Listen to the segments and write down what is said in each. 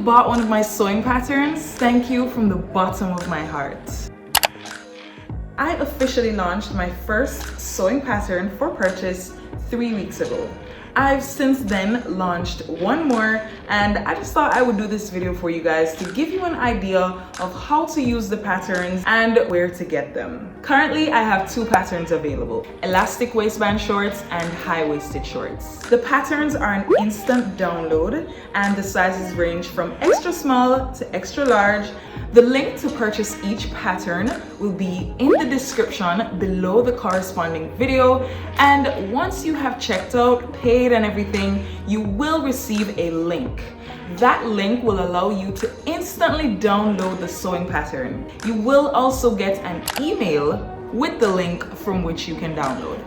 bought one of my sewing patterns, thank you from the bottom of my heart. I officially launched my first sewing pattern for purchase 3 weeks ago. I've since then launched one more, and I just thought I would do this video for you guys to give you an idea of how to use the patterns and where to get them. Currently, I have 2 patterns available: elastic waistband shorts and high-waisted shorts. The patterns are an instant download and the sizes range from extra small to extra large. The link to purchase each pattern will be in the description below the corresponding video, and once you have checked out, paid and everything, you will receive a link. That link will allow you to instantly download the sewing pattern. You will also get an email with the link from which you can download.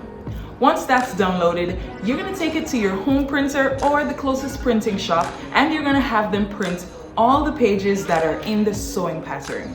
Once that's downloaded, you're gonna take it to your home printer or the closest printing shop, and you're gonna have them print all the pages that are in the sewing pattern.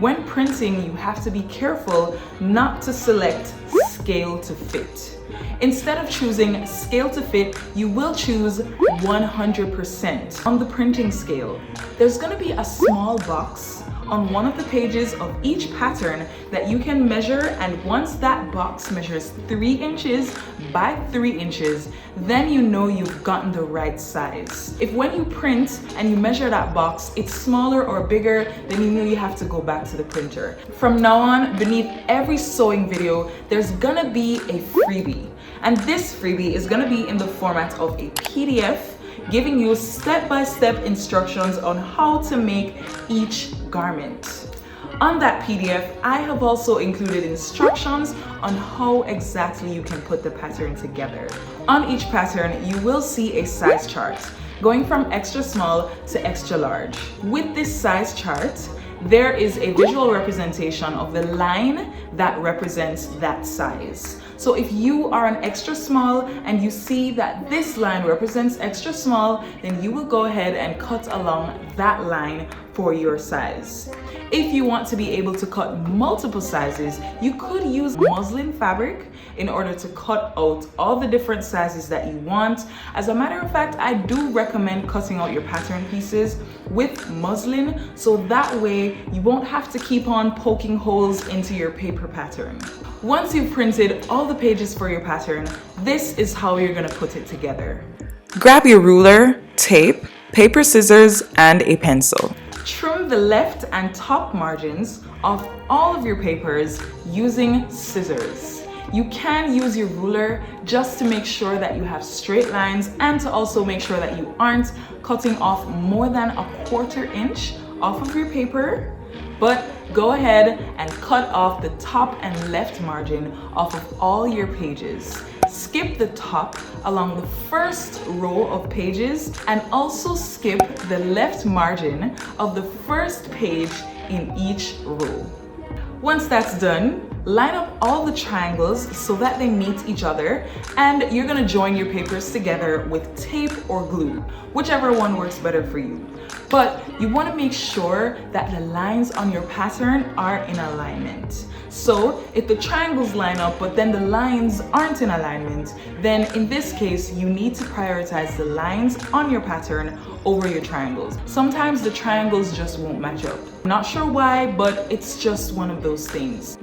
When printing, you have to be careful not to select scale to fit. Instead of choosing scale to fit, you will choose 100% on the printing scale. There's going to be a small box on one of the pages of each pattern that you can measure, and once that box measures 3 inches by 3 inches, then you know you've gotten the right size. If when you print and you measure that box, it's smaller or bigger, then you know you have to go back to the printer. From now on, beneath every sewing video, there's gonna be a freebie. And this freebie is gonna be in the format of a PDF, giving you step-by-step instructions on how to make each garment. On that PDF, I have also included instructions on how exactly you can put the pattern together. On each pattern, you will see a size chart going from extra small to extra large. With this size chart, there is a visual representation of the line that represents that size. So if you are an extra small and you see that this line represents extra small, then you will go ahead and cut along that line for your size. If you want to be able to cut multiple sizes, you could use muslin fabric in order to cut out all the different sizes that you want. As a matter of fact, I do recommend cutting out your pattern pieces with muslin, so that way you won't have to keep on poking holes into your paper pattern. Once you've printed all the pages for your pattern, this is how you're gonna put it together. Grab your ruler, tape, paper scissors, and a pencil. Trim the left and top margins of all of your papers using scissors. You can use your ruler just to make sure that you have straight lines and to also make sure that you aren't cutting off more than 1/4 inch off of your paper. But go ahead and cut off the top and left margin off of all your pages. Skip the top along the first row of pages and also skip the left margin of the first page in each row. Once that's done, line up all the triangles so that they meet each other, and you're gonna join your papers together with tape or glue, whichever one works better for you. But you wanna make sure that the lines on your pattern are in alignment. So if the triangles line up but then the lines aren't in alignment, then in this case you need to prioritize the lines on your pattern over your triangles. Sometimes the triangles just won't match up. Not sure why, but it's just one of those things.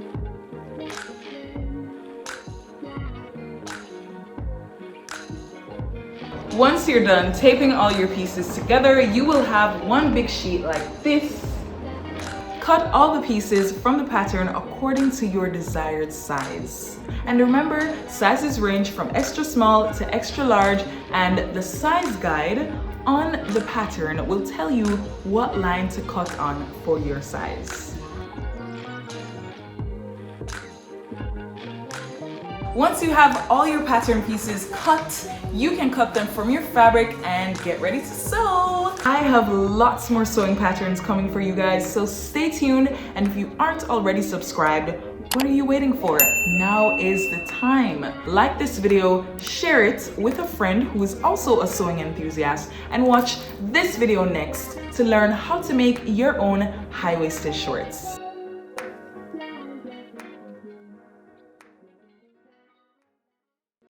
Once you're done taping all your pieces together, you will have one big sheet like this. Cut all the pieces from the pattern according to your desired size. And remember, sizes range from extra small to extra large, and the size guide on the pattern will tell you what line to cut on for your size. Once you have all your pattern pieces cut, you can cut them from your fabric and get ready to sew. I have lots more sewing patterns coming for you guys, so stay tuned. And if you aren't already subscribed, what are you waiting for? Now is the time. Like this video, share it with a friend who is also a sewing enthusiast, and watch this video next to learn how to make your own high-waisted shorts.